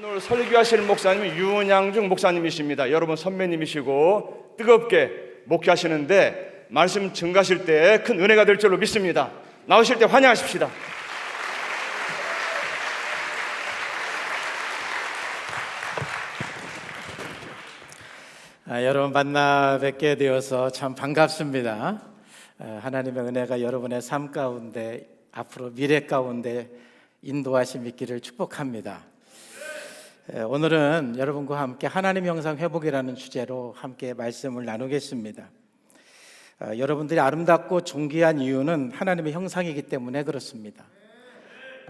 오늘 설교하시는 목사님이 윤양중 목사님이십니다. 여러분 선배님이시고 뜨겁게 목회하시는데 말씀 증가하실 때 큰 은혜가 될 줄로 믿습니다. 나오실 때 환영하십시다. 여러분 만나 뵙게 되어서 참 반갑습니다. 하나님의 은혜가 여러분의 삶 가운데 앞으로 미래 가운데 인도하심 있기를 축복합니다. 오늘은 여러분과 함께 하나님의 형상 회복이라는 주제로 함께 말씀을 나누겠습니다. 여러분들이 아름답고 존귀한 이유는 하나님의 형상이기 때문에 그렇습니다.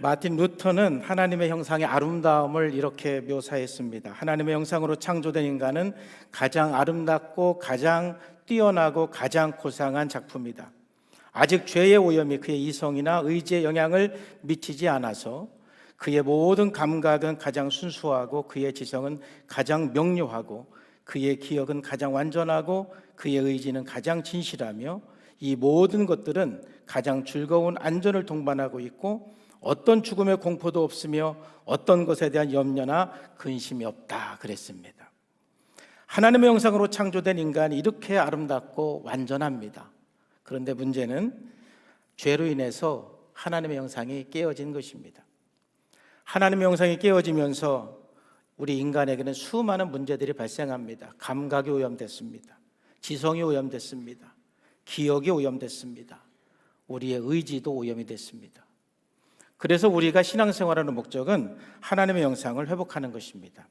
마틴 루터는 하나님의 형상의 아름다움을 이렇게 묘사했습니다. 하나님의 형상으로 창조된 인간은 가장 아름답고 가장 뛰어나고 가장 고상한 작품이다. 아직 죄의 오염이 그의 이성이나 의지에 영향을 미치지 않아서 그의 모든 감각은 가장 순수하고 그의 지성은 가장 명료하고 그의 기억은 가장 완전하고 그의 의지는 가장 진실하며 이 모든 것들은 가장 즐거운 안전을 동반하고 있고 어떤 죽음의 공포도 없으며 어떤 것에 대한 염려나 근심이 없다 그랬습니다. 하나님의 형상으로 창조된 인간이 이렇게 아름답고 완전합니다. 그런데 문제는 죄로 인해서 하나님의 형상이 깨어진 것입니다. 하나님의 형상이 깨어지면서 우리 인간에게는 수많은 문제들이 발생합니다. 감각이 오염됐습니다. 지성이 오염됐습니다. 기억이 오염됐습니다. 우리의 의지도 오염이 됐습니다. 그래서 우리가 신앙생활하는 목적은 하나님의 형상을 회복하는 것입니다.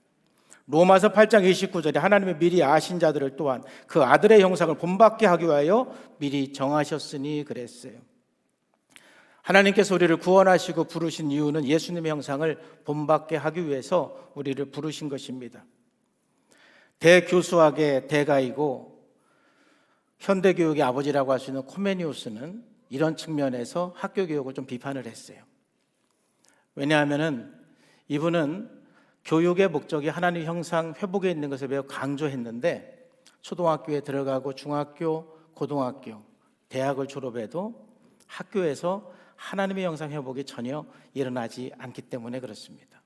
로마서 8장 29절에 하나님의 미리 아신 자들을 또한 그 아들의 형상을 본받게 하기 위하여 미리 정하셨으니 그랬어요. 하나님께서 우리를 구원하시고 부르신 이유는 예수님의 형상을 본받게 하기 위해서 우리를 부르신 것입니다. 대교수학의 대가이고 현대교육의 아버지라고 할 수 있는 코메니우스는 이런 측면에서 학교 교육을 좀 비판을 했어요. 왜냐하면 이분은 교육의 목적이 하나님의 형상 회복에 있는 것을 매우 강조했는데 초등학교에 들어가고 중학교, 고등학교, 대학을 졸업해도 학교에서 하나님의 형상 회복이 전혀 일어나지 않기 때문에 그렇습니다.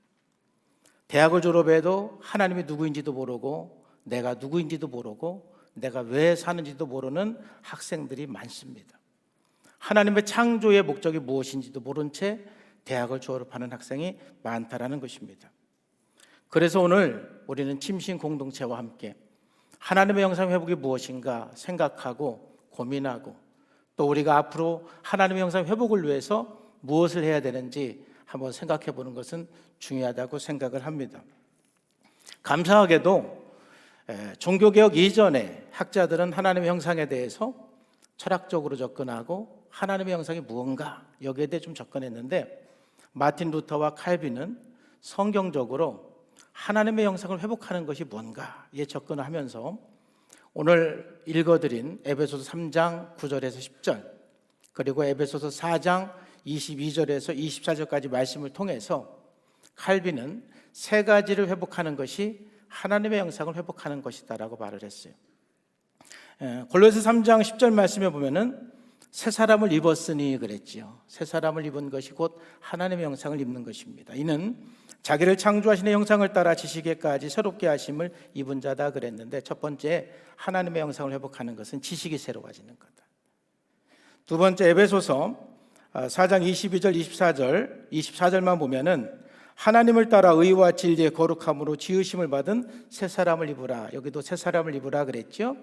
대학을 졸업해도 하나님이 누구인지도 모르고 내가 누구인지도 모르고 내가 왜 사는지도 모르는 학생들이 많습니다. 하나님의 창조의 목적이 무엇인지도 모른 채 대학을 졸업하는 학생이 많다라는 것입니다. 그래서 오늘 우리는 침신 공동체와 함께 하나님의 형상 회복이 무엇인가 생각하고 고민하고 또 우리가 앞으로 하나님의 형상 회복을 위해서 무엇을 해야 되는지 한번 생각해 보는 것은 중요하다고 생각을 합니다. 감사하게도 종교개혁 이전에 학자들은 하나님의 형상에 대해서 철학적으로 접근하고 하나님의 형상이 무언가 여기에 대해 좀 접근했는데 마틴 루터와 칼빈은 성경적으로 하나님의 형상을 회복하는 것이 뭔가에 접근을 하면서 오늘 읽어드린 에베소서 3장 9절에서 10절 그리고 에베소서 4장 22절에서 24절까지 말씀을 통해서 칼빈은 세 가지를 회복하는 것이 하나님의 형상을 회복하는 것이다라고 말을 했어요. 골로새 3장 10절 말씀에 보면은 새 사람을 입었으니 그랬지요. 새 사람을 입은 것이 곧 하나님의 형상을 입는 것입니다. 이는 자기를 창조하시는 형상을 따라 지식에까지 새롭게 하심을 입은 자다 그랬는데 첫 번째 하나님의 형상을 회복하는 것은 지식이 새로워지는 거다. 두 번째 에베소서 4장 22절 24절만 보면은 하나님을 따라 의와 진리의 거룩함으로 지으심을 받은 새 사람을 입으라. 여기도 새 사람을 입으라 그랬죠.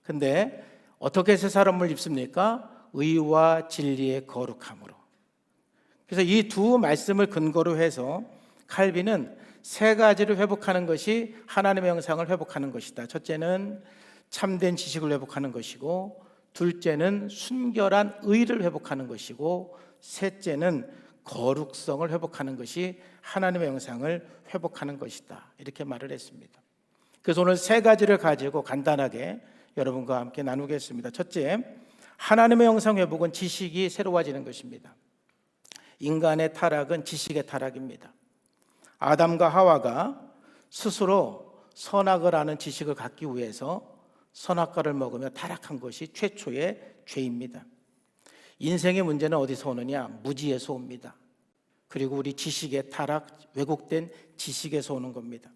근데 어떻게 새 사람을 입습니까? 의와 진리의 거룩함으로. 그래서 이 두 말씀을 근거로 해서 칼빈은 세 가지를 회복하는 것이 하나님의 형상을 회복하는 것이다. 첫째는 참된 지식을 회복하는 것이고 둘째는 순결한 의를 회복하는 것이고 셋째는 거룩성을 회복하는 것이 하나님의 형상을 회복하는 것이다. 이렇게 말을 했습니다. 그래서 오늘 세 가지를 가지고 간단하게 여러분과 함께 나누겠습니다. 첫째, 하나님의 형상 회복은 지식이 새로워지는 것입니다. 인간의 타락은 지식의 타락입니다. 아담과 하와가 스스로 선악을 아는 지식을 갖기 위해서 선악과를 먹으며 타락한 것이 최초의 죄입니다. 인생의 문제는 어디서 오느냐? 무지에서 옵니다. 그리고 우리 지식의 타락, 왜곡된 지식에서 오는 겁니다.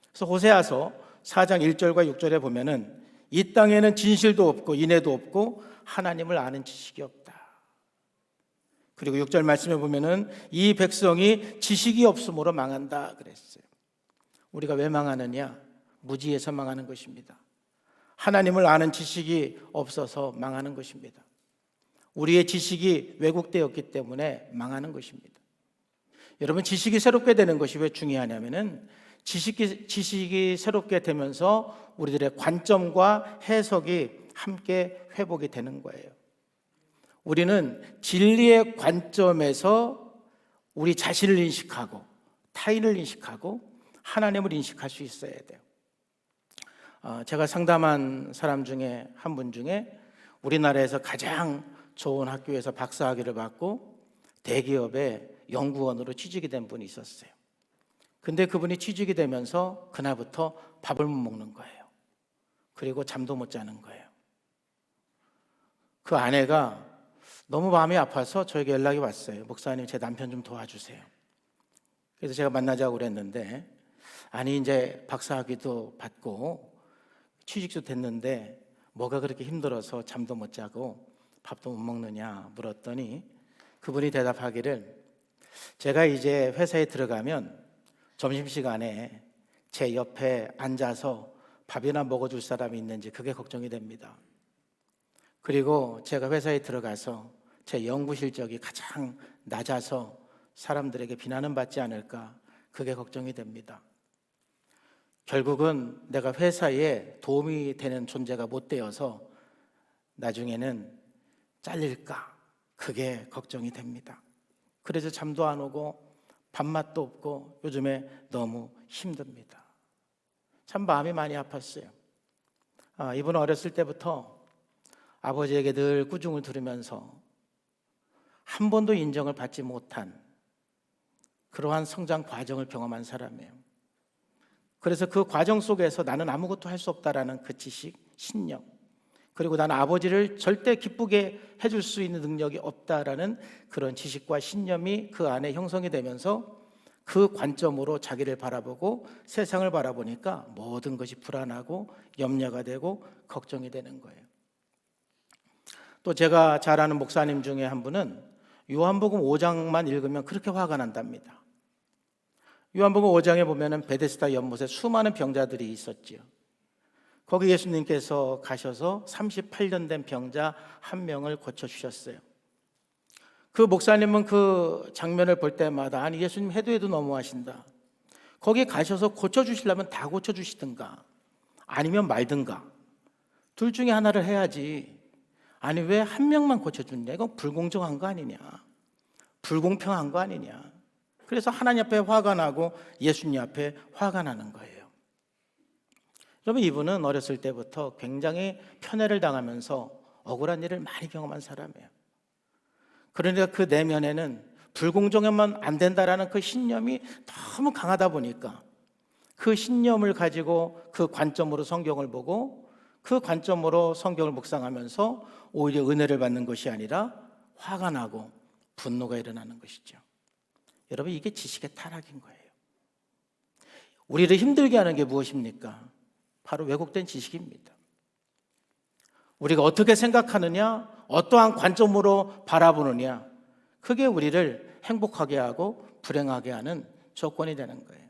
그래서 호세아서 4장 1절과 6절에 보면은 이 땅에는 진실도 없고 인애도 없고 하나님을 아는 지식이 없다. 그리고 6절 말씀에 보면은 이 백성이 지식이 없으므로 망한다 그랬어요. 우리가 왜 망하느냐? 무지해서 망하는 것입니다. 하나님을 아는 지식이 없어서 망하는 것입니다. 우리의 지식이 왜곡되었기 때문에 망하는 것입니다. 여러분, 지식이 새롭게 되는 것이 왜 중요하냐면은 지식이 새롭게 되면서 우리들의 관점과 해석이 함께 회복이 되는 거예요. 우리는 진리의 관점에서 우리 자신을 인식하고 타인을 인식하고 하나님을 인식할 수 있어야 돼요. 제가 상담한 사람 중에 한 분 중에 우리나라에서 가장 좋은 학교에서 박사학위를 받고 대기업의 연구원으로 취직이 된 분이 있었어요. 근데 그분이 취직이 되면서 그날부터 밥을 못 먹는 거예요. 그리고 잠도 못 자는 거예요. 그 아내가 너무 마음이 아파서 저에게 연락이 왔어요. 목사님, 제 남편 좀 도와주세요. 그래서 제가 만나자고 그랬는데, 아니 이제 박사학위도 받고 취직도 됐는데 뭐가 그렇게 힘들어서 잠도 못 자고 밥도 못 먹느냐 물었더니 그분이 대답하기를, 제가 이제 회사에 들어가면 점심시간에 제 옆에 앉아서 밥이나 먹어줄 사람이 있는지 그게 걱정이 됩니다. 그리고 제가 회사에 들어가서 제 연구 실적이 가장 낮아서 사람들에게 비난은 받지 않을까, 그게 걱정이 됩니다. 결국은 내가 회사에 도움이 되는 존재가 못 되어서 나중에는 잘릴까, 그게 걱정이 됩니다. 그래서 잠도 안 오고 밥맛도 없고 요즘에 너무 힘듭니다. 참 마음이 많이 아팠어요. 이분은 어렸을 때부터 아버지에게 늘 꾸중을 들으면서 한 번도 인정을 받지 못한 그러한 성장 과정을 경험한 사람이에요. 그래서 그 과정 속에서 나는 아무것도 할 수 없다라는 그 지식, 신념, 그리고 나는 아버지를 절대 기쁘게 해줄 수 있는 능력이 없다라는 그런 지식과 신념이 그 안에 형성이 되면서 그 관점으로 자기를 바라보고 세상을 바라보니까 모든 것이 불안하고 염려가 되고 걱정이 되는 거예요. 또 제가 잘 아는 목사님 중에 한 분은 요한복음 5장만 읽으면 그렇게 화가 난답니다. 요한복음 5장에 보면은 베데스다 연못에 수많은 병자들이 있었지요. 거기 예수님께서 가셔서 38년 된 병자 한 명을 고쳐주셨어요. 그 목사님은 그 장면을 볼 때마다, 아니 예수님 해도 너무하신다. 거기 가셔서 고쳐주시려면 다 고쳐주시든가 아니면 말든가 둘 중에 하나를 해야지. 아니 왜 한 명만 고쳐주냐? 이건 불공정한 거 아니냐, 불공평한 거 아니냐. 그래서 하나님 앞에 화가 나고 예수님 앞에 화가 나는 거예요. 여러분, 이분은 어렸을 때부터 굉장히 편애를 당하면서 억울한 일을 많이 경험한 사람이에요. 그러니까 그 내면에는 불공정하면 안 된다라는 그 신념이 너무 강하다 보니까 그 신념을 가지고 그 관점으로 성경을 보고 그 관점으로 성경을 묵상하면서 오히려 은혜를 받는 것이 아니라 화가 나고 분노가 일어나는 것이죠. 여러분, 이게 지식의 타락인 거예요. 우리를 힘들게 하는 게 무엇입니까? 바로 왜곡된 지식입니다. 우리가 어떻게 생각하느냐, 어떠한 관점으로 바라보느냐, 그게 우리를 행복하게 하고 불행하게 하는 조건이 되는 거예요.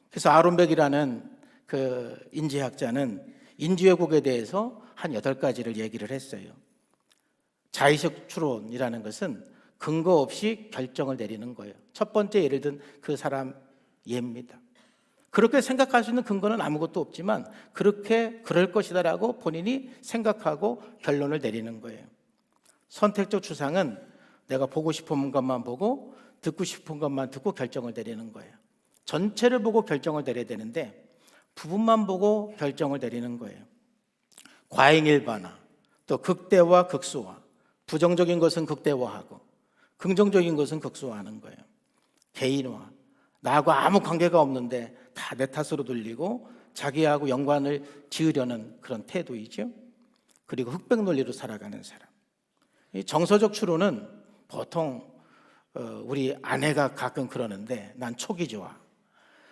그래서 아론백이라는 그 인지학자는 인지왜곡에 대해서 한 8가지를 얘기를 했어요. 자의식 추론이라는 것은 근거 없이 결정을 내리는 거예요. 첫 번째 예를 든 그 사람 예입니다. 그렇게 생각할 수 있는 근거는 아무것도 없지만 그렇게 그럴 것이다라고 본인이 생각하고 결론을 내리는 거예요. 선택적 추상은 내가 보고 싶은 것만 보고 듣고 싶은 것만 듣고 결정을 내리는 거예요. 전체를 보고 결정을 내려야 되는데 부분만 보고 결정을 내리는 거예요. 과잉일반화, 또 극대화, 극소화. 부정적인 것은 극대화하고 긍정적인 것은 극소화하는 거예요. 개인화, 나하고 아무 관계가 없는데 다 내 탓으로 돌리고 자기하고 연관을 지으려는 그런 태도이죠. 그리고 흑백 논리로 살아가는 사람. 이 정서적 추론은 보통 우리 아내가 가끔 그러는데 난 촉이 좋아.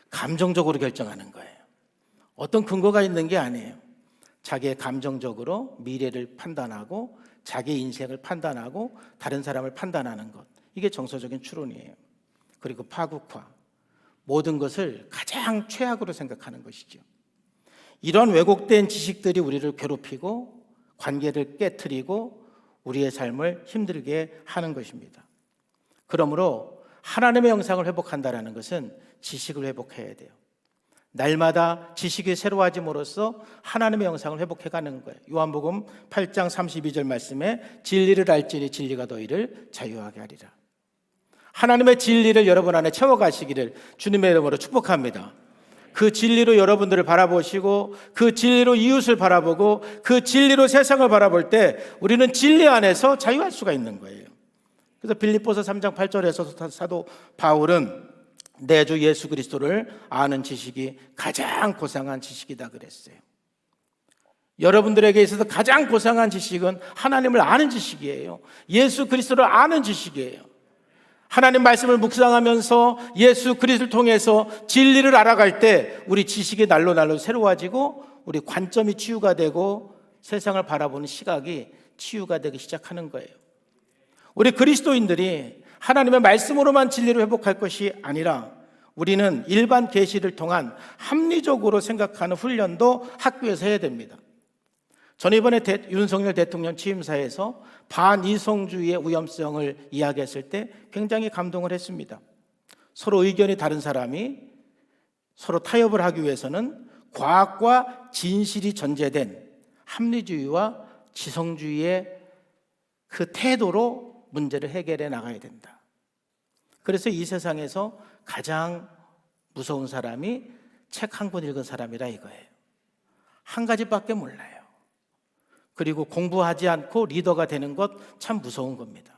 감정적으로 결정하는 거예요. 어떤 근거가 있는 게 아니에요. 자기의 감정적으로 미래를 판단하고 자기 인생을 판단하고 다른 사람을 판단하는 것. 이게 정서적인 추론이에요. 그리고 파국화. 모든 것을 가장 최악으로 생각하는 것이죠. 이런 왜곡된 지식들이 우리를 괴롭히고 관계를 깨트리고 우리의 삶을 힘들게 하는 것입니다. 그러므로 하나님의 형상을 회복한다는 것은 지식을 회복해야 돼요. 날마다 지식이 새로워짐으로써 하나님의 형상을 회복해가는 거예요. 요한복음 8장 32절 말씀에 진리를 알지니 진리가 너희를 자유하게 하리라. 하나님의 진리를 여러분 안에 채워가시기를 주님의 이름으로 축복합니다. 그 진리로 여러분들을 바라보시고 그 진리로 이웃을 바라보고 그 진리로 세상을 바라볼 때 우리는 진리 안에서 자유할 수가 있는 거예요. 그래서 빌립보서 3장 8절에서 사도 바울은 내 주 예수 그리스도를 아는 지식이 가장 고상한 지식이다 그랬어요. 여러분들에게 있어서 가장 고상한 지식은 하나님을 아는 지식이에요. 예수 그리스도를 아는 지식이에요. 하나님 말씀을 묵상하면서 예수 그리스도를 통해서 진리를 알아갈 때 우리 지식이 날로 새로워지고 우리 관점이 치유가 되고 세상을 바라보는 시각이 치유가 되기 시작하는 거예요. 우리 그리스도인들이 하나님의 말씀으로만 진리를 회복할 것이 아니라 우리는 일반 계시를 통한 합리적으로 생각하는 훈련도 학교에서 해야 됩니다. 저는 이번에 윤석열 대통령 취임사에서 반이성주의의 위험성을 이야기했을 때 굉장히 감동을 했습니다. 서로 의견이 다른 사람이 서로 타협을 하기 위해서는 과학과 진실이 전제된 합리주의와 지성주의의 그 태도로 문제를 해결해 나가야 된다. 그래서 이 세상에서 가장 무서운 사람이 책 한 권 읽은 사람이라 이거예요. 한 가지밖에 몰라요. 그리고 공부하지 않고 리더가 되는 것 참 무서운 겁니다.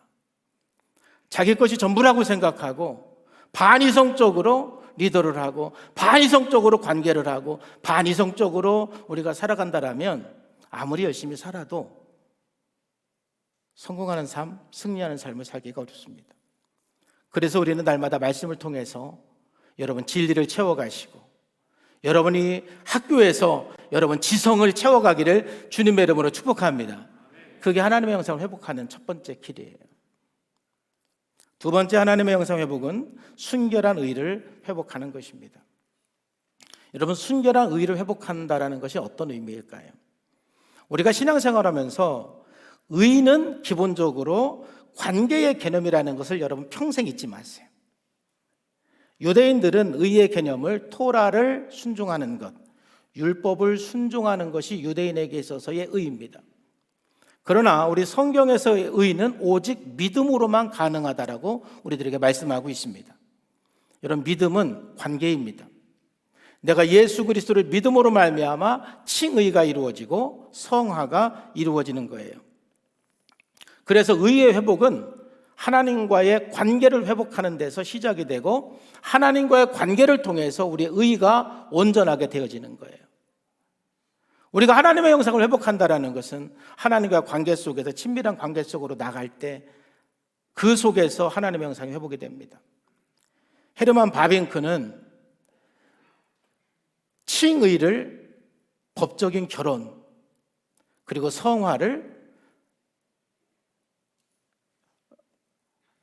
자기 것이 전부라고 생각하고 반이성적으로 리더를 하고 반이성적으로 관계를 하고 반이성적으로 우리가 살아간다라면 아무리 열심히 살아도 성공하는 삶, 승리하는 삶을 살기가 어렵습니다. 그래서 우리는 날마다 말씀을 통해서 여러분 진리를 채워가시고 여러분이 학교에서 여러분 지성을 채워가기를 주님의 이름으로 축복합니다. 그게 하나님의 형상을 회복하는 첫 번째 길이에요. 두 번째 하나님의 형상 회복은 순결한 의를 회복하는 것입니다. 여러분 순결한 의를 회복한다는 것이 어떤 의미일까요? 우리가 신앙생활하면서 의는 기본적으로 관계의 개념이라는 것을 여러분 평생 잊지 마세요. 유대인들은 의의 개념을 토라를 순종하는 것, 율법을 순종하는 것이 유대인에게 있어서의 의입니다. 그러나 우리 성경에서의 의는 오직 믿음으로만 가능하다라고 우리들에게 말씀하고 있습니다. 여러분 믿음은 관계입니다. 내가 예수 그리스도를 믿음으로 말미암아 칭의가 이루어지고 성화가 이루어지는 거예요. 그래서 의의 회복은 하나님과의 관계를 회복하는 데서 시작이 되고 하나님과의 관계를 통해서 우리의 의가 온전하게 되어지는 거예요. 우리가 하나님의 형상을 회복한다는 것은 하나님과의 관계 속에서 친밀한 관계 속으로 나갈 때 그 속에서 하나님의 형상이 회복이 됩니다. 헤르만 바빙크는 칭의를 법적인 결혼 그리고 성화를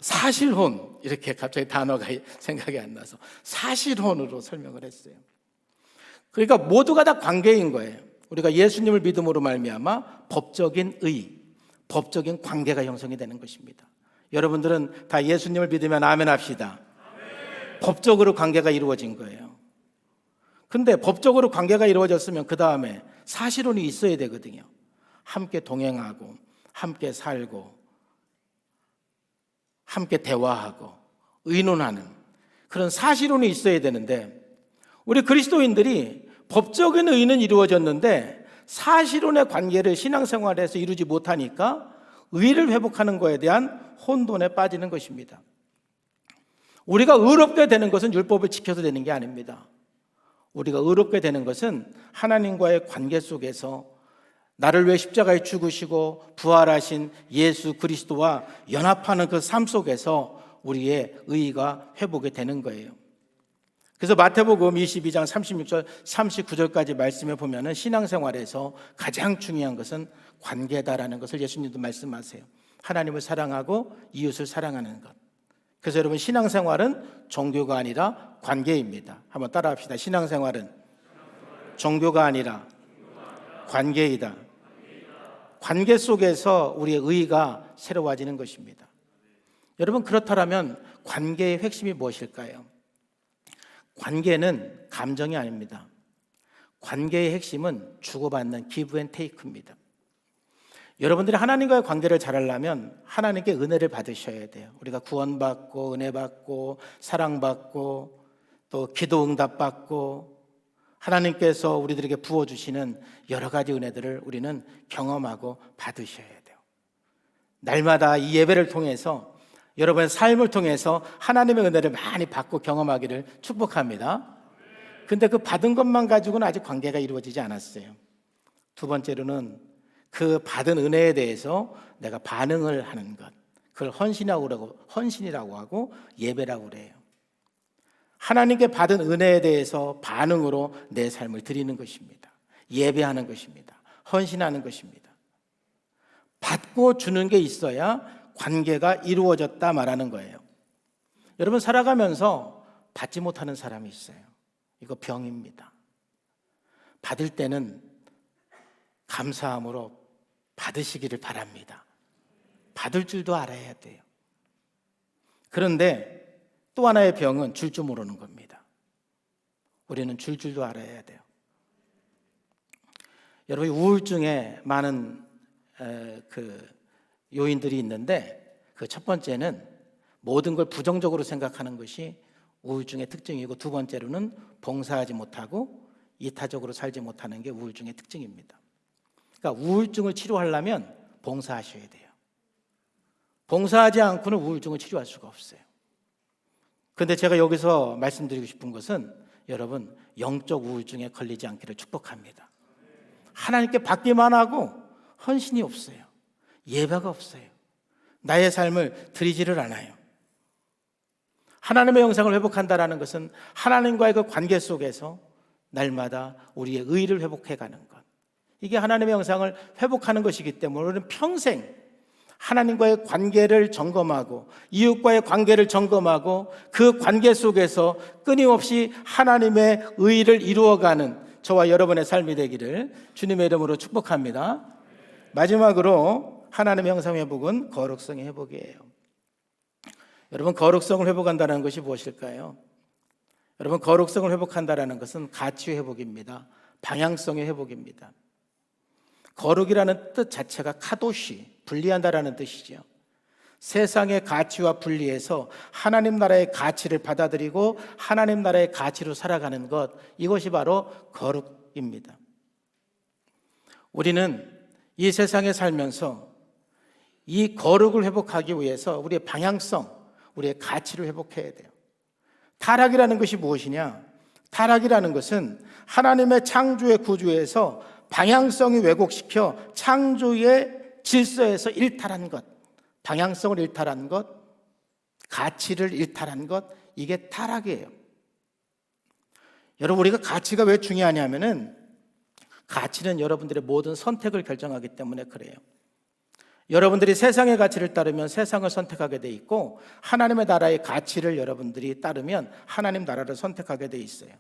사실혼, 이렇게 갑자기 단어가 생각이 안 나서 사실혼으로 설명을 했어요. 그러니까 모두가 다 관계인 거예요. 우리가 예수님을 믿음으로 말미암아 법적인 의, 법적인 관계가 형성이 되는 것입니다. 여러분들은 다 예수님을 믿으면 아멘 합시다. 아멘. 법적으로 관계가 이루어진 거예요. 근데 법적으로 관계가 이루어졌으면 그 다음에 사실혼이 있어야 되거든요. 함께 동행하고 함께 살고 함께 대화하고 의논하는 그런 사실혼이 있어야 되는데 우리 그리스도인들이 법적인 의는 이루어졌는데 사실혼의 관계를 신앙생활에서 이루지 못하니까 의를 회복하는 것에 대한 혼돈에 빠지는 것입니다. 우리가 의롭게 되는 것은 율법을 지켜서 되는 게 아닙니다. 우리가 의롭게 되는 것은 하나님과의 관계 속에서 나를 위해 십자가에 죽으시고 부활하신 예수 그리스도와 연합하는 그 삶 속에서 우리의 의의가 회복이 되는 거예요. 그래서 마태복음 22장 36절 39절까지 말씀해 보면은 신앙생활에서 가장 중요한 것은 관계다라는 것을 예수님도 말씀하세요. 하나님을 사랑하고 이웃을 사랑하는 것. 그래서 여러분, 신앙생활은 종교가 아니라 관계입니다. 한번 따라합시다. 신앙생활은 종교가 아니라 관계이다. 관계 속에서 우리의 의의가 새로워지는 것입니다. 여러분, 그렇다면 관계의 핵심이 무엇일까요? 관계는 감정이 아닙니다. 관계의 핵심은 주고받는 기브 앤 테이크입니다. 여러분들이 하나님과의 관계를 잘하려면 하나님께 은혜를 받으셔야 돼요. 우리가 구원받고 은혜 받고 사랑받고 또 기도 응답 받고 하나님께서 우리들에게 부어주시는 여러 가지 은혜들을 우리는 경험하고 받으셔야 돼요. 날마다 이 예배를 통해서 여러분의 삶을 통해서 하나님의 은혜를 많이 받고 경험하기를 축복합니다. 근데 그 받은 것만 가지고는 아직 관계가 이루어지지 않았어요. 두 번째로는 그 받은 은혜에 대해서 내가 반응을 하는 것, 그걸 헌신이라고 하고 예배라고 그래요. 하나님께 받은 은혜에 대해서 반응으로 내 삶을 드리는 것입니다. 예배하는 것입니다. 헌신하는 것입니다. 받고 주는 게 있어야 관계가 이루어졌다 말하는 거예요. 여러분, 살아가면서 받지 못하는 사람이 있어요. 이거 병입니다. 받을 때는 감사함으로 받으시기를 바랍니다. 받을 줄도 알아야 돼요. 그런데 또 하나의 병은 줄 줄 모르는 겁니다. 우리는 줄 줄도 알아야 돼요. 여러분, 우울증에 많은 요인들이 있는데 그 첫 번째는 모든 걸 부정적으로 생각하는 것이 우울증의 특징이고, 두 번째로는 봉사하지 못하고 이타적으로 살지 못하는 게 우울증의 특징입니다. 그러니까 우울증을 치료하려면 봉사하셔야 돼요. 봉사하지 않고는 우울증을 치료할 수가 없어요. 그런데 제가 여기서 말씀드리고 싶은 것은 여러분, 영적 우울증에 걸리지 않기를 축복합니다. 하나님께 받기만 하고 헌신이 없어요. 예배가 없어요. 나의 삶을 드리지를 않아요. 하나님의 영상을 회복한다는 것은 하나님과의 그 관계 속에서 날마다 우리의 의의를 회복해가는 것, 이게 하나님의 영상을 회복하는 것이기 때문에 우리는 평생 하나님과의 관계를 점검하고 이웃과의 관계를 점검하고 그 관계 속에서 끊임없이 하나님의 의의를 이루어가는 저와 여러분의 삶이 되기를 주님의 이름으로 축복합니다. 마지막으로 하나님의 영상 회복은 거룩성의 회복이에요. 여러분, 거룩성을 회복한다는 것이 무엇일까요? 여러분, 거룩성을 회복한다는 것은 가치 회복입니다. 방향성의 회복입니다. 거룩이라는 뜻 자체가 카도시, 분리한다라는 뜻이죠. 세상의 가치와 분리해서 하나님 나라의 가치를 받아들이고 하나님 나라의 가치로 살아가는 것, 이것이 바로 거룩입니다. 우리는 이 세상에 살면서 이 거룩을 회복하기 위해서 우리의 방향성, 우리의 가치를 회복해야 돼요. 타락이라는 것이 무엇이냐? 타락이라는 것은 하나님의 창조의 구조에서 방향성이 왜곡시켜 창조의 질서에서 일탈한 것, 방향성을 일탈한 것, 가치를 일탈한 것, 이게 타락이에요. 여러분, 우리가 가치가 왜 중요하냐면은 가치는 여러분들의 모든 선택을 결정하기 때문에 그래요. 여러분들이 세상의 가치를 따르면 세상을 선택하게 돼 있고, 하나님의 나라의 가치를 여러분들이 따르면 하나님 나라를 선택하게 돼 있어요.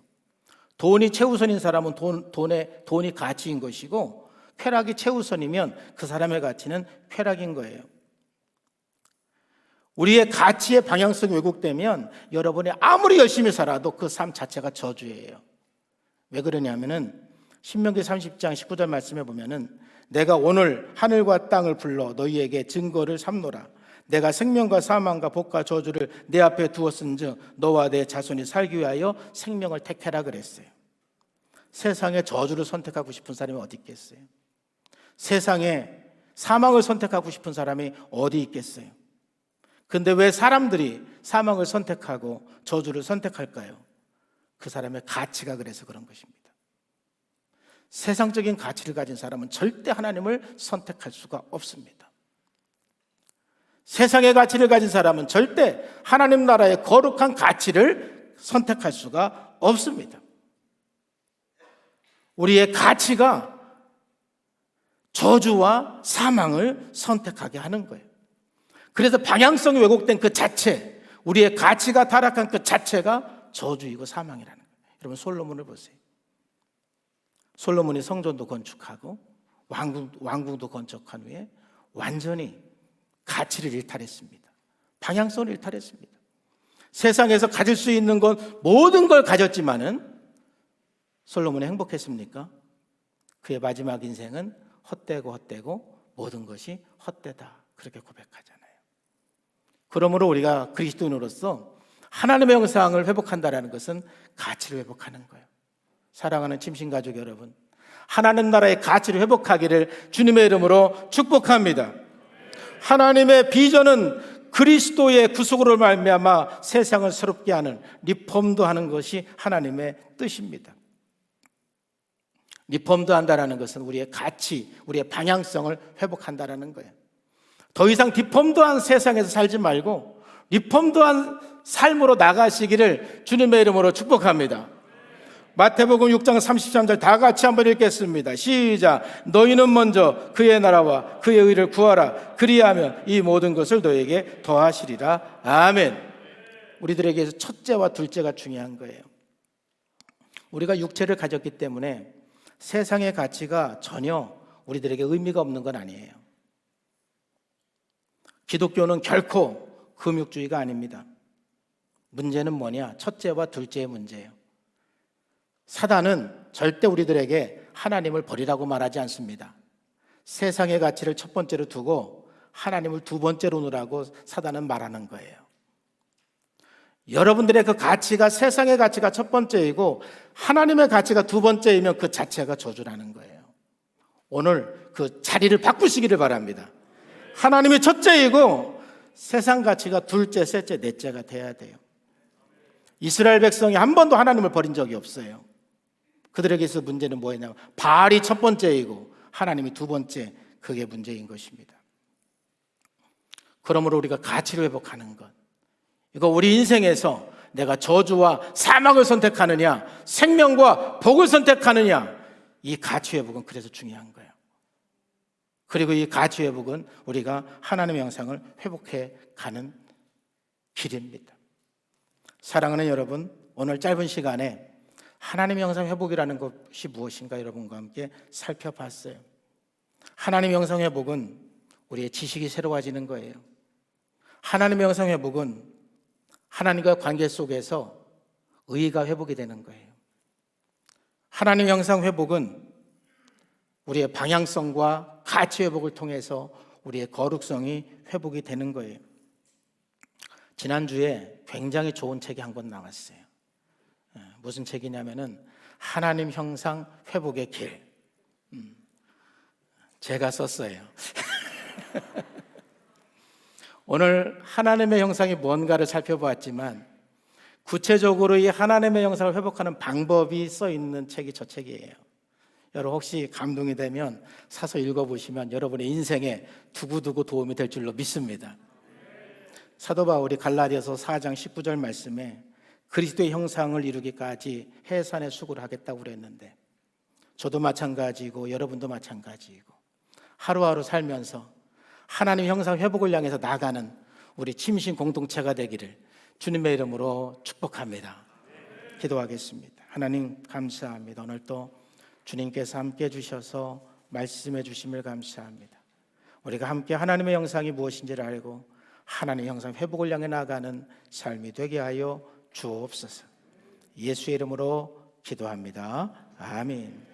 돈이 최우선인 사람은 돈이 가치인 것이고, 쾌락이 최우선이면 그 사람의 가치는 쾌락인 거예요. 우리의 가치의 방향성이 왜곡되면 여러분이 아무리 열심히 살아도 그 삶 자체가 저주예요. 왜 그러냐면은 신명기 30장 19절 말씀에 보면은 내가 오늘 하늘과 땅을 불러 너희에게 증거를 삼노라. 내가 생명과 사망과 복과 저주를 내 앞에 두었은즉 너와 내 자손이 살기 위하여 생명을 택해라 그랬어요. 세상에 저주를 선택하고 싶은 사람이 어디 있겠어요? 세상에 사망을 선택하고 싶은 사람이 어디 있겠어요? 근데 왜 사람들이 사망을 선택하고 저주를 선택할까요? 그 사람의 가치가 그래서 그런 것입니다. 세상적인 가치를 가진 사람은 절대 하나님을 선택할 수가 없습니다. 세상의 가치를 가진 사람은 절대 하나님 나라의 거룩한 가치를 선택할 수가 없습니다. 우리의 가치가 저주와 사망을 선택하게 하는 거예요. 그래서 방향성이 왜곡된 그 자체, 우리의 가치가 타락한 그 자체가 저주이고 사망이라는 거예요. 여러분 솔로몬을 보세요. 솔로몬이 성전도 건축하고 왕궁도 건축한 후에 완전히 가치를 일탈했습니다. 방향성을 일탈했습니다. 세상에서 가질 수 있는 건 모든 걸 가졌지만은 솔로몬이 행복했습니까? 그의 마지막 인생은 헛되고 모든 것이 헛되다, 그렇게 고백하잖아요. 그러므로 우리가 그리스도인으로서 하나님의 형상을 회복한다는 것은 가치를 회복하는 거예요. 사랑하는 침신가족 여러분, 하나님 나라의 가치를 회복하기를 주님의 이름으로 축복합니다. 하나님의 비전은 그리스도의 구속으로 말미암아 세상을 새롭게 하는, 리폼도 하는 것이 하나님의 뜻입니다. 리폼도 한다는 것은 우리의 가치, 우리의 방향성을 회복한다는 거예요. 더 이상 디폼도한 세상에서 살지 말고 리폼도한 삶으로 나가시기를 주님의 이름으로 축복합니다. 마태복음 6장 33절 다 같이 한번 읽겠습니다. 시작. 너희는 먼저 그의 나라와 그의 의를 구하라. 그리하면 이 모든 것을 너에게 더하시리라. 아멘. 우리들에게서 첫째와 둘째가 중요한 거예요. 우리가 육체를 가졌기 때문에 세상의 가치가 전혀 우리들에게 의미가 없는 건 아니에요. 기독교는 결코 금욕주의가 아닙니다. 문제는 뭐냐? 첫째와 둘째의 문제예요. 사단은 절대 우리들에게 하나님을 버리라고 말하지 않습니다. 세상의 가치를 첫 번째로 두고 하나님을 두 번째로 놓으라고 사단은 말하는 거예요. 여러분들의 그 가치가, 세상의 가치가 첫 번째이고 하나님의 가치가 두 번째이면 그 자체가 저주라는 거예요. 오늘 그 자리를 바꾸시기를 바랍니다. 하나님이 첫째이고 세상 가치가 둘째, 셋째, 넷째가 돼야 돼요. 이스라엘 백성이 한 번도 하나님을 버린 적이 없어요. 그들에게 있어 문제는 뭐였냐면 바알이 첫 번째이고 하나님이 두 번째, 그게 문제인 것입니다. 그러므로 우리가 가치를 회복하는 것, 이거 우리 인생에서 내가 저주와 사망을 선택하느냐 생명과 복을 선택하느냐, 이 가치 회복은 그래서 중요한 거예요. 그리고 이 가치 회복은 우리가 하나님의 형상을 회복해 가는 길입니다. 사랑하는 여러분, 오늘 짧은 시간에 하나님의 형상 회복이라는 것이 무엇인가 여러분과 함께 살펴봤어요. 하나님의 형상 회복은 우리의 지식이 새로워지는 거예요. 하나님의 형상 회복은 하나님과 관계 속에서 의의가 회복이 되는 거예요. 하나님의 형상 회복은 우리의 방향성과 가치 회복을 통해서 우리의 거룩성이 회복이 되는 거예요. 지난주에 굉장히 좋은 책이 한 권 나왔어요. 무슨 책이냐면은 하나님 형상 회복의 길. 제가 썼어요. 오늘 하나님의 형상이 뭔가를 살펴보았지만 구체적으로 이 하나님의 형상을 회복하는 방법이 써 있는 책이 저 책이에요. 여러분 혹시 감동이 되면 사서 읽어보시면 여러분의 인생에 두고두고 도움이 될 줄로 믿습니다. 사도 바울이 갈라디아서 4장 19절 말씀에 그리스도의 형상을 이루기까지 해산의 수고를 하겠다고 그랬는데, 저도 마찬가지고 여러분도 마찬가지고 하루하루 살면서 하나님 형상 회복을 향해서 나가는 우리 침신 공동체가 되기를 주님의 이름으로 축복합니다. 기도하겠습니다. 하나님 감사합니다. 오늘 또 주님께서 함께 해주셔서 말씀해 주심을 감사합니다. 우리가 함께 하나님의 형상이 무엇인지를 알고 하나님의 형상 회복을 향해 나가는 삶이 되게 하여 주옵소서. 예수의 이름으로 기도합니다. 아멘.